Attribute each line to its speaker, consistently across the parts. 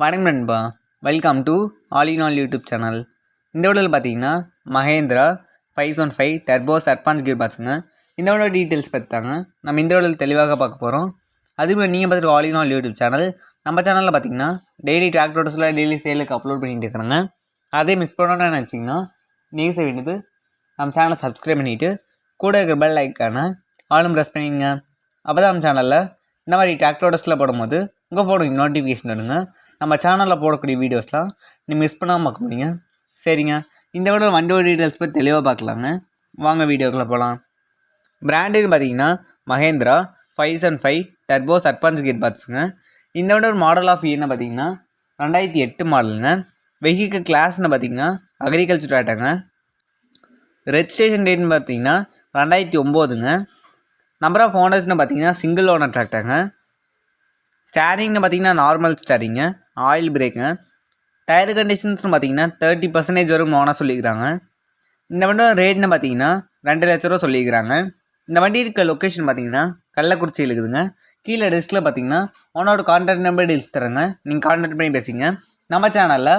Speaker 1: வணக்கம் நண்பா, welcome to all in all YouTube channel. இந்த வீடியோவில் பார்த்தீங்கன்னா Mahindra 515 டர்போ சர்பாஞ்ச் கியர் பாக்ஸுங்க. இந்த வீடியோ டீட்டெயில்ஸ் பார்த்தாங்க நம்ம இந்த வீடியோவில் தெளிவாக பார்க்க போகிறோம். அதுமாதிரி நீங்கள் பார்த்துட்டு all in all YouTube channel, நம்ம சேனலில் பார்த்தீங்கன்னா டெய்லி டிராக்டர்ஸில் டெய்லி சேலுக்கு அப்லோட் பண்ணிட்டு இருக்கிறாங்க. அதே மிஸ் பண்ணணும்னு நினச்சிங்கன்னா நீங்கள் செய்ய வேண்டியது நம்ம சேனலை சப்ஸ்கிரைப் பண்ணிவிட்டு கூட இருக்கிற பெல் ஐக்கானை ஆலும் ப்ரெஸ் பண்ணிங்க. அப்போ தான் நம்ம சேனலில் இந்த மாதிரி டிராக்டர்ஸில் போடும்போது உங்கள் ஃபோனுக்கு நோட்டிஃபிகேஷன் வருங்க. நம்ம சேனலில் போடக்கூடிய வீடியோஸ்லாம் நீங்கள் மிஸ் பண்ணாமல் பார்க்க முடியுங்க. சரிங்க, இந்த வீடியோ வண்டியோட டீட்டெயில்ஸ் பற்றி தெளிவாக பார்க்கலாங்க. வாங்க வீடியோக்குள்ளே போகலாம். பிராண்டுன்னு பார்த்தீங்கன்னா Mahindra 515 டர்போ சர்பாஞ்ச் கியர் பாக்ஸுங்க. இந்த வீடியோ ஒரு மாடல் ஆஃப் இயர்னு பார்த்தீங்கன்னா 2008 மாடலுங்க. வெஹிக்கிள் கிளாஸ்னு பார்த்தீங்கன்னா அக்ரிகல்ச்சர் டிராக்டருங்க. ரெஜிஸ்ட்ரேஷன் டேட்னு பார்த்தீங்கன்னா 2009ங்க. நம்பர் ஆஃப் ஓனர்ஸ்னு பார்த்தீங்கன்னா சிங்கிள் ஓனர் டிராக்டருங்க. ஸ்டேரிங்னு பார்த்தீங்கன்னா நார்மல் ஸ்டேரிங்க, ஆயில் பிரேக்குங்க. டயர் கண்டிஷன்ஸ்னு பார்த்தீங்கன்னா 30% வரும் ஓனர் சொல்லிக்கிறாங்க. இந்த வண்டியோட ரேட்னு பார்த்தீங்கன்னா 2 லட்ச ரூபா சொல்லிக்கிறாங்க. இந்த வண்டி இருக்க லொக்கேஷன் பார்த்தீங்கன்னா கள்ளக்குறிச்சியில் இருக்குதுங்க. கீழே டிஸ்கில் பார்த்தீங்கன்னா ஓனரோட கான்டாக்ட் நம்பர் டீல்ஸ் தரேங்க, நீங்கள் கான்டாக்ட் பண்ணி பேசிங்க. நம்ம சேனலில்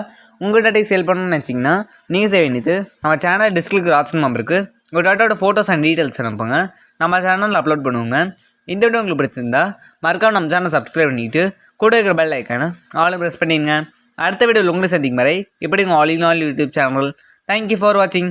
Speaker 1: உங்கள் டாட்டை சேல் பண்ணணும்னு நினச்சிங்கன்னா நீங்கள் செய்ய வேண்டியது நம்ம சேனல் டிஸ்கிலுக்கு வாட்ஸ்அப் நம்பருக்கு உங்கள் டாட்டோட ஃபோட்டோஸ் அண்ட் டீட்டெயில்ஸ் அனுப்புங்க, நம்ம சேனலில் அப்லோட் பண்ணுவோங்க. இந்த வீடியோ உங்களுக்கு பிடிச்சிருந்தா மறக்காம நம்ம சேனல் சப்ஸ்கிரைப் பண்ணிவிட்டு கூட இருக்கிற பெல் ஐக்கானை ஆலும் ப்ரெஸ் பண்ணிடுங்க. அடுத்த வீடியோவில் உங்களை சந்திக்கும் வரை இப்படி உங்கள் all in all YouTube channel. Thank you for வாட்சிங்.